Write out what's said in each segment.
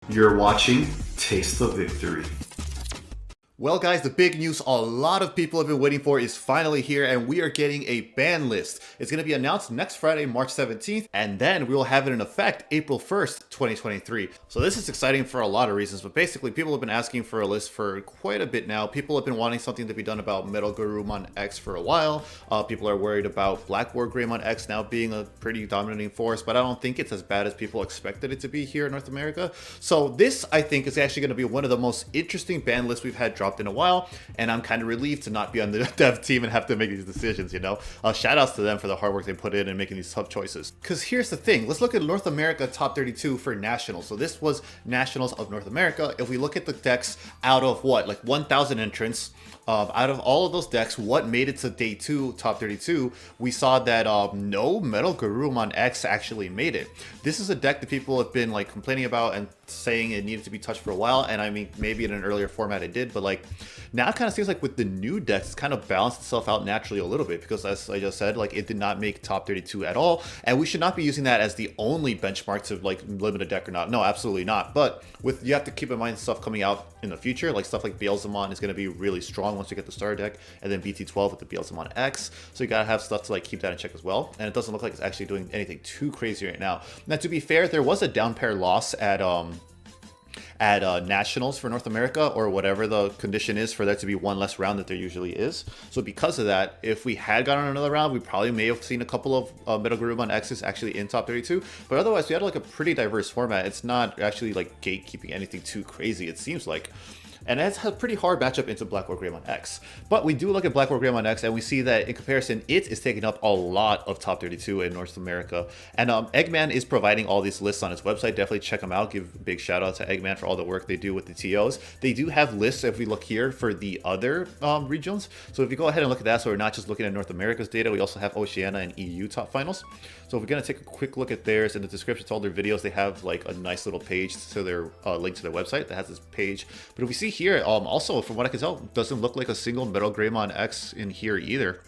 You're watching Taste of Victory. Well guys, the big news a lot of people have been waiting for is finally here, and we are getting a ban list. It's going to be announced next Friday, March 17th, and then we will have it in effect April 1st, 2023. So this is exciting for a lot of reasons, but basically people have been asking for a list for quite a bit now. People have been wanting something to be done about BlackWarGreymon X for a while. People are worried about BlackWarGreymon X now being a pretty dominating force, but I don't think it's as bad as people expected it to be here in North America. So this, I think, is actually going to be one of the most interesting ban lists we've had dropped in a while, and I'm kind of relieved to not be on the dev team and have to make these decisions, you know. Shout outs to them for the hard work they put in and making these tough choices. Because here's the thing, let's look at North America top 32 for Nationals. So this was Nationals of North America. If we look at the decks out of what, like 1,000 entrants, out of all of those decks, what made it to day 2 top 32, we saw that no BlackWarGreymon X actually made it. This is a deck that people have been like complaining about and saying it needed to be touched for a while, and I mean maybe in an earlier format it did, but like now it kind of seems like with the new decks it's kind of balanced itself out naturally a little bit, because as I just said, like it did not make top 32 at all, and we should not be using that as the only benchmark to like limit a deck or not. No, absolutely not. But with, you have to keep in mind stuff coming out in the future, like stuff like Digimon is going to be really strong once you get the starter deck, and then BT12 with the Digimon X, so you gotta have stuff to like keep that in check as well. And it doesn't look like it's actually doing anything too crazy right now. Now, to be fair, there was a down pair loss at Nationals for North America, or whatever the condition is for there to be one less round that there usually is. So because of that, if we had gotten another round, we probably may have seen a couple of BlackWarGreymon X's actually in top 32. But otherwise, we had like a pretty diverse format. It's not actually like gatekeeping anything too crazy, it seems like. And it's a pretty hard matchup into BlackWarGreymon X. But we do look at BlackWarGreymon X, and we see that in comparison, it is taking up a lot of top 32 in North America. And Eggman is providing all these lists on his website. Definitely check them out. Give a big shout out to Eggman for all the work they do with the TOs. They do have lists, if we look here, for the other regions. So if you go ahead and look at that, so we're not just looking at North America's data, we also have Oceania and EU top finals. So if we're going to take a quick look at theirs, in the description to all their videos, they have like a nice little page to their link to their website that has this page. But if we see here, also from what I can tell, doesn't look like a single BlackWarGreymon X in here either.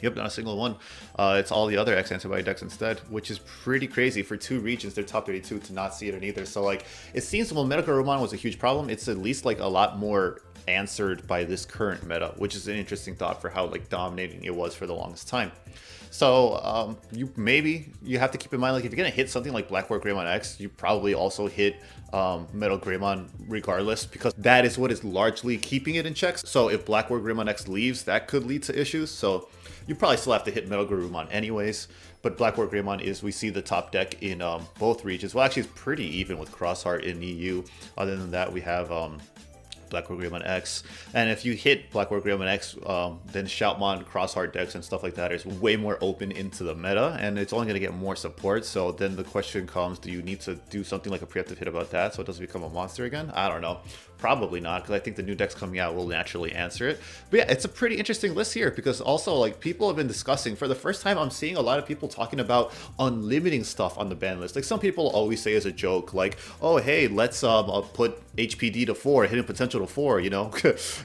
Yep, not a single one. It's all the other X antibody decks instead, which is pretty crazy for two regions, they're top 32, to not see it in either. So like, it seems while BlackWarGreymon was a huge problem, it's at least like a lot more answered by this current meta, which is an interesting thought for how like dominating it was for the longest time. So you have to keep in mind, like if you're gonna hit something like BlackWarGreymon X, you probably also hit BlackWarGreymon regardless, because that is what is largely keeping it in checks. So if BlackWarGreymon X leaves, that could lead to issues. So you probably still have to hit BlackWarGreymon anyways. But BlackWarGreymon is, we see the top deck in both regions. Well, actually it's pretty even with Crossheart in EU. Other than that, we have BlackWarGreymon X, and if you hit BlackWarGreymon X, then Shoutmon, Crossheart decks and stuff like that is way more open into the meta, and it's only going to get more support. So then the question comes, do you need to do something like a preemptive hit about that so it doesn't become a monster again? I don't know. Probably not, because I think the new decks coming out will naturally answer it. But yeah, it's a pretty interesting list here, because also like people have been discussing, for the first time I'm seeing a lot of people talking about unlimiting stuff on the ban list. Like some people always say as a joke, like, oh hey, let's put HPD to 4, hidden potential to 4, you know,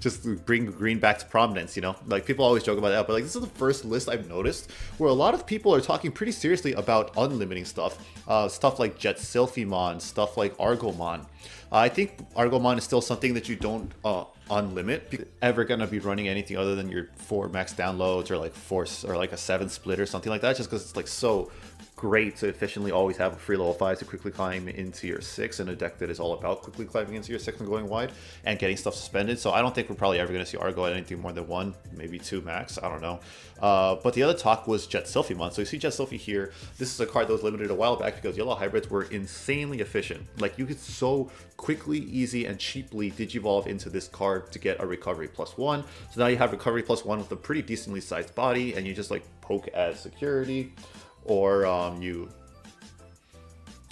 just bring green back to prominence, you know. Like people always joke about that, but like this is the first list I've noticed where a lot of people are talking pretty seriously about unlimiting stuff. Stuff like Jet Sylphimon, stuff like Argomon. I think Argomon is still something that you don't unlimit. Ever gonna be running anything other than your 4 max downloads, or like force, or like a 7 split or something like that, just because it's like so great to efficiently always have a free level 5 to quickly climb into your 6 in a deck that is all about quickly climbing into your 6 and going wide and getting stuff suspended. So I don't think we're probably ever going to see Argo at anything more than 1, maybe 2 max, I don't know. But the other talk was Jet Sylphimon. So you see Jet Sylphy here. This is a card that was limited a while back because yellow hybrids were insanely efficient. Like you could so quickly, easy, and cheaply digivolve into this card to get a recovery +1. So now you have recovery +1 with a pretty decently sized body, and you just like poke as security, or you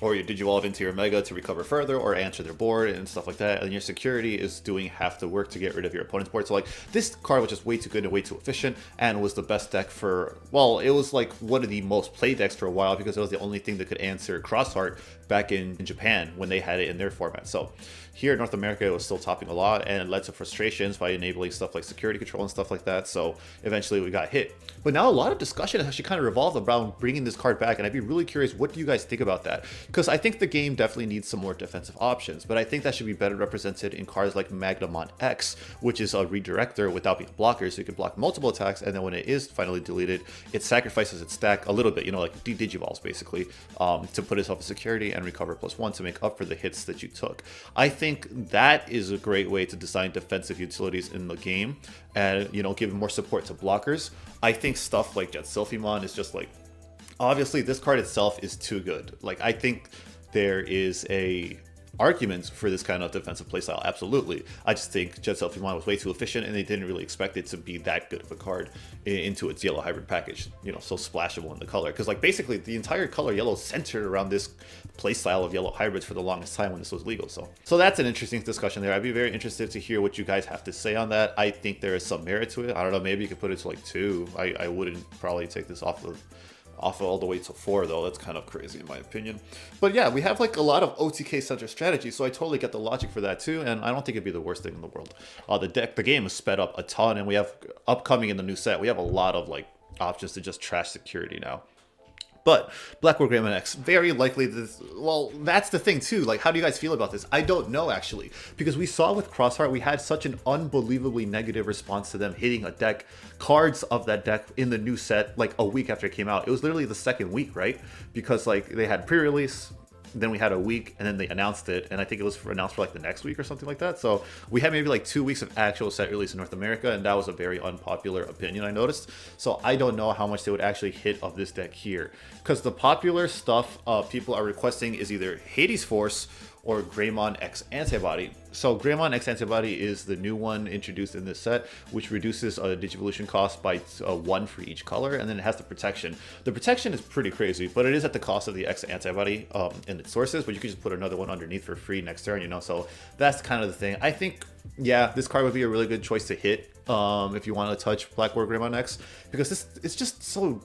digivolve into your Mega to recover further or answer their board and stuff like that, and your security is doing half the work to get rid of your opponent's board. So like this card was just way too good and way too efficient, and was the best deck for, well, it was like one of the most played decks for a while, because it was the only thing that could answer Crossheart back in Japan when they had it in their format. So here in North America, it was still topping a lot, and it led to frustrations by enabling stuff like security control and stuff like that. So eventually we got hit. But now a lot of discussion has actually kind of revolved around bringing this card back, and I'd be really curious, what do you guys think about that? because I think the game definitely needs some more defensive options, but I think that should be better represented in cards like Digimon X, which is a redirector without being a blocker, so you can block multiple attacks, and then when it is finally deleted, it sacrifices its stack a little bit, you know, like Digivolves basically, to put itself in security and recover +1 to make up for the hits that you took. I think that is a great way to design defensive utilities in the game, and, you know, give more support to blockers. I think stuff like Jet Sylphimon is just like, obviously this card itself is too good. Like, I think there is a argument for this kind of defensive playstyle, absolutely. I just think Jet Sylphimon was way too efficient, and they didn't really expect it to be that good of a card into its yellow hybrid package, you know, so splashable in the color. Because, like, basically the entire color yellow is centered around this playstyle of yellow hybrids for the longest time when this was legal. So that's an interesting discussion there. I'd be very interested to hear what you guys have to say on that. I think there is some merit to it. I don't know, maybe you could put it to like 2. I wouldn't probably take this off all the way to 4 though. That's kind of crazy in my opinion. But yeah, we have like a lot of OTK center strategy, so I totally get the logic for that too, and I don't think it'd be the worst thing in the world. The game is sped up a ton, and we have upcoming in the new set, we have a lot of like options to just trash security now. But BlackWarGreymon X, very likely this, well, that's the thing too. Like, how do you guys feel about this? I don't know actually, because we saw with Crossheart, we had such an unbelievably negative response to them hitting a deck, cards of that deck in the new set, like a week after it came out. It was literally the second week, right? Because like they had pre-release, then we had a week, and then they announced it, and I think it was announced for like the next week or something like that. So we had maybe like 2 weeks of actual set release in North America, and that was a very unpopular opinion, I noticed. So I don't know how much they would actually hit of this deck here, because the popular stuff people are requesting is either Hades Force or Greymon X Antibody. So Greymon X Antibody is the new one introduced in this set, which reduces Digivolution cost by 1 for each color, and then it has the protection. The protection is pretty crazy, but it is at the cost of the X Antibody in its sources, but you can just put another one underneath for free next turn, you know, so that's kind of the thing. I think, yeah, this card would be a really good choice to hit if you want to touch BlackWarGreymon X, because it's just so,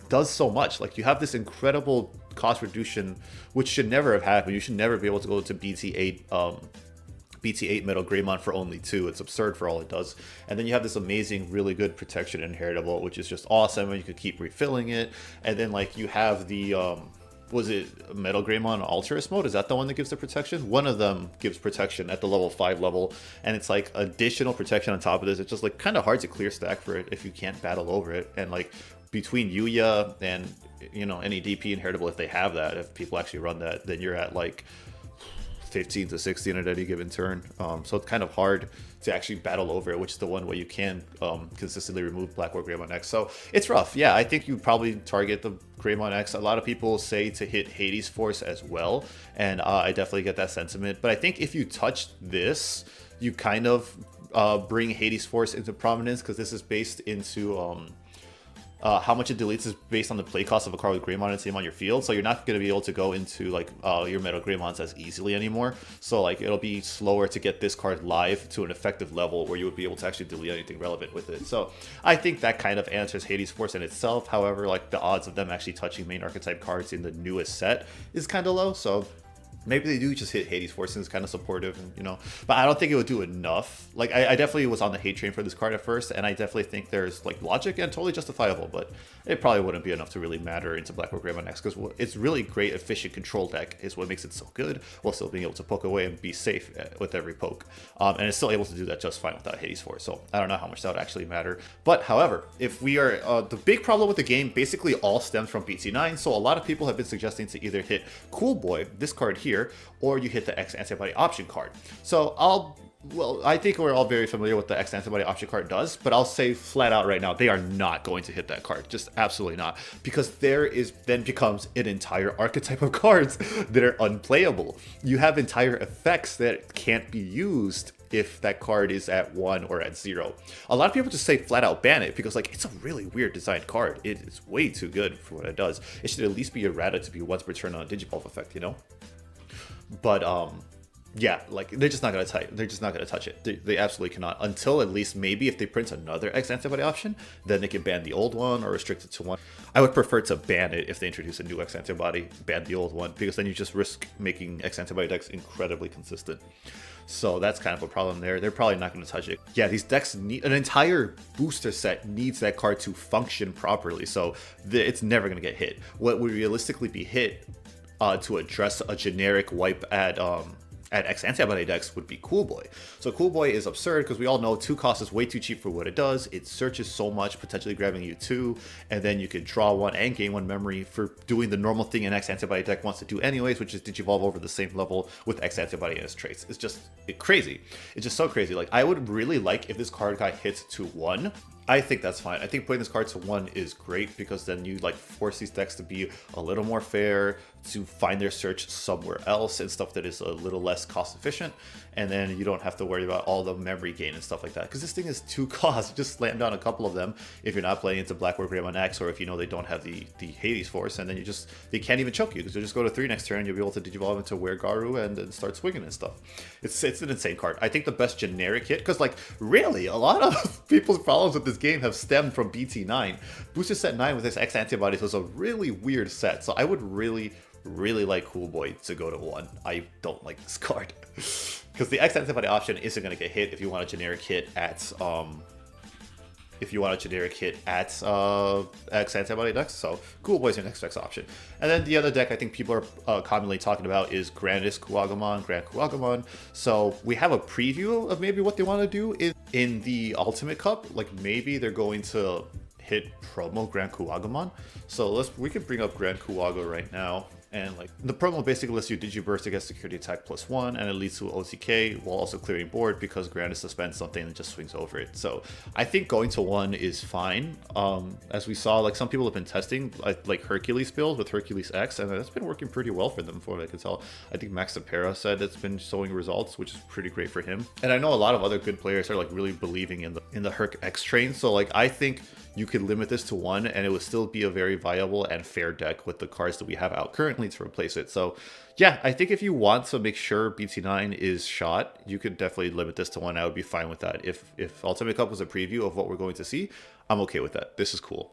does so much. Like, you have this incredible cost reduction, which should never have happened. You should never be able to go to BT8 Metal Greymon for only 2. It's absurd for all it does. And then you have this amazing, really good protection inheritable, which is just awesome, and you could keep refilling it. And then like you have the was it Metal Greymon Alterous mode? Is that the one that gives the protection? One of them gives protection at the level 5 level, and it's like additional protection on top of this. It's just like kind of hard to clear stack for it if you can't battle over it. And like between Yuya and, you know, any DP inheritable, if they have that, if people actually run that, then you're at like 15 to 16 at any given turn. So it's kind of hard to actually battle over it, which is the one way you can consistently remove BlackWarGreymon X. So it's rough. Yeah, I think you probably target the Greymon X. A lot of people say to hit Hades Force as well, and I definitely get that sentiment. But I think if you touch this, you kind of bring Hades Force into prominence, because this is based into how much it deletes is based on the play cost of a card with Greymon and Same on your field, so you're not going to be able to go into like your Metal Greymons as easily anymore. So like it'll be slower to get this card live to an effective level where you would be able to actually delete anything relevant with it. So I think that kind of answers Hades Force in itself. However, like the odds of them actually touching main archetype cards in the newest set is kind of low, so maybe they do just hit Hades Force and it's kind of supportive, and, you know, but I don't think it would do enough. Like, I definitely was on the hate train for this card at first, and I definitely think there's like logic and totally justifiable, but it probably wouldn't be enough to really matter into BlackWarGreymon X, because it's really great, efficient control deck is what makes it so good, while still being able to poke away and be safe with every poke. And it's still able to do that just fine without Hades Force, so I don't know how much that would actually matter. But however, if we are, the big problem with the game basically all stems from BT9, so a lot of people have been suggesting to either hit Cool Boy, this card here, or you hit the X Antibody option card. So I think we're all very familiar with the X Antibody option card does, but I'll say flat out right now, they are not going to hit that card. Just absolutely not. Because then becomes an entire archetype of cards that are unplayable. You have entire effects that can't be used if that card is at 1 or at 0. A lot of people just say flat out ban it, because like it's a really weird designed card. It's way too good for what it does. It should at least be errata to be once per turn on a Digivolve effect, you know? But yeah, like they're just not gonna touch it. They absolutely cannot, until at least maybe if they print another X Antibody option, then they can ban the old one or restrict it to one. I would prefer to ban it if they introduce a new X Antibody, ban the old one, because then you just risk making X Antibody decks incredibly consistent. So that's kind of a problem there. They're probably not going to touch it. Yeah, these decks need an entire booster set, needs that card to function properly. So it's never going to get hit. What would realistically be hit to address a generic wipe at X antibody decks would be Cool Boy. So Cool Boy is absurd because we all know 2 cost is way too cheap for what it does. It searches so much, potentially grabbing you 2, and then you could draw 1 and gain 1 memory for doing the normal thing an X antibody deck wants to do anyways, which is Digivolve over the same level with X antibody and its traits. It's just crazy. It's just so crazy. Like, I would really like if this card got hit to 1. I think that's fine. I think putting this card to 1 is great because then you like force these decks to be a little more fair, to find their search somewhere else and stuff that is a little less cost efficient, and then you don't have to worry about all the memory gain and stuff like that because this thing is 2 costs. Just slam down a couple of them if you're not playing into BlackWarGreymon X, or if you know they don't have the Hades Force, and then they can't even choke you because you'll just go to 3 next turn and you'll be able to Digivolve into WereGaru and then start swinging and stuff. It's an insane card. I think the best generic hit, because like really a lot of people's problems with this game have stemmed from BT9. Booster Set 9 with its X antibodies was a really weird set, so I would really like Cool Boy to go to 1. I don't like this card because the X antibody option isn't going to get hit if you want a generic hit at X antibody decks. So Cool Boy is your next best option. And then the other deck I think people are commonly talking about is Grand Kuwagamon. So we have a preview of maybe what they want to do in the Ultimate Cup. Like maybe they're going to hit promo Grand Kuwagamon. So we can bring up Grand Kuwaga right now. And like the promo basically lets you Digiburst against security attack +1, and it leads to OTK while also clearing board because Grand is suspends something and just swings over it. So I think going to 1 is fine. As we saw, like some people have been testing like Hercules build with Hercules X, and that's been working pretty well for them, from what I can tell. I think Max Sapera said it's been showing results, which is pretty great for him. And I know a lot of other good players are like really believing in the Herc X train. So like I think you could limit this to 1 and it would still be a very viable and fair deck with the cards that we have out currently to replace it. So yeah, I think if you want to make sure BT9 is shot, you could definitely limit this to 1. I would be fine with that. If Ultimate Cup was a preview of what we're going to see, I'm okay with that. This is cool.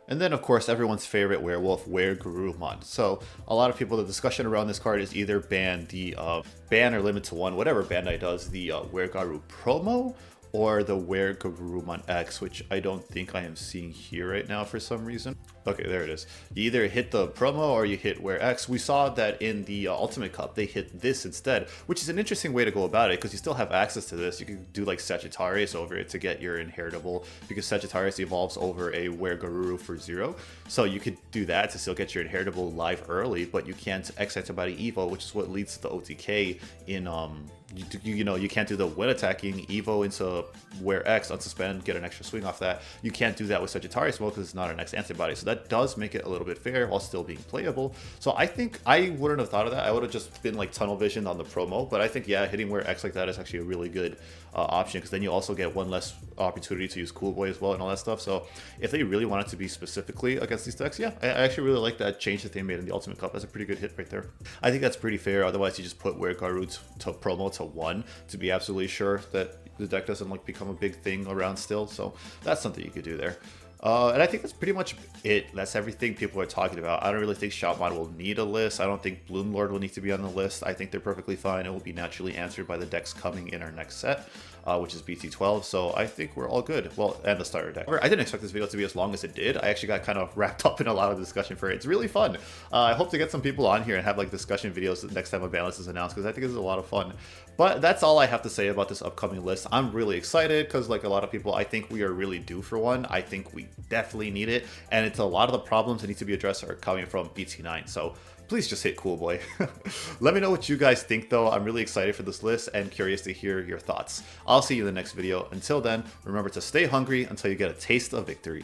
And then, of course, everyone's favorite werewolf, WereGarurumon. So a lot of people, the discussion around this card is either ban or limit to 1, whatever Bandai does, the WereGaru promo, or the WereGarurumon X, which I don't think I am seeing here right now for some reason. Okay, there it is. You either hit the promo or you hit Were X. We saw that in the Ultimate Cup, they hit this instead, which is an interesting way to go about it because you still have access to this. You can do like Sagittarius over it to get your inheritable, because Sagittarius evolves over a WereGaruru for 0. So you could do that to still get your inheritable live early, but you can't X Antibody Evo, which is what leads to the OTK in you can't do the when attacking Evo into Were X, unsuspend, get an extra swing off that. You can't do that with Sagittarius mode because it's not an X antibody. So that does make it a little bit fair while still being playable. So I think I wouldn't have thought of that. I would have just been like tunnel visioned on the promo. But I think, yeah, hitting Were X like that is actually a really good option, because then you also get 1 less opportunity to use Cool Boy as well and all that stuff. So if they really wanted to be specifically against these decks, yeah, I actually really like that change that they made in the Ultimate Cup. That's a pretty good hit right there. I think that's pretty fair. Otherwise, you just put WereGaru to promo to 1 to be absolutely sure that the deck doesn't like become a big thing around still. So that's something you could do there. And I think that's pretty much it. That's everything people are talking about. I don't really think Shoutmon will need a list. I don't think Bloom Lord will need to be on the list. I think they're perfectly fine. It will be naturally answered by the decks coming in our next set, which is BT12. So I think we're all good. Well, and the starter deck. I didn't expect this video to be as long as it did. I actually got kind of wrapped up in a lot of discussion for it. It's really fun. I hope to get some people on here and have like discussion videos the next time a ban list is announced, because I think this is a lot of fun. But that's all I have to say about this upcoming list. I'm really excited because, like a lot of people, I think we are really due for one. I think we definitely need it, and it's a lot of the problems that need to be addressed are coming from BT9. So please just hit Cool Boy. Let me know what you guys think, though. I'm really excited for this list and curious to hear your thoughts. I'll see you in the next video. Until then, remember to stay hungry until you get a taste of victory.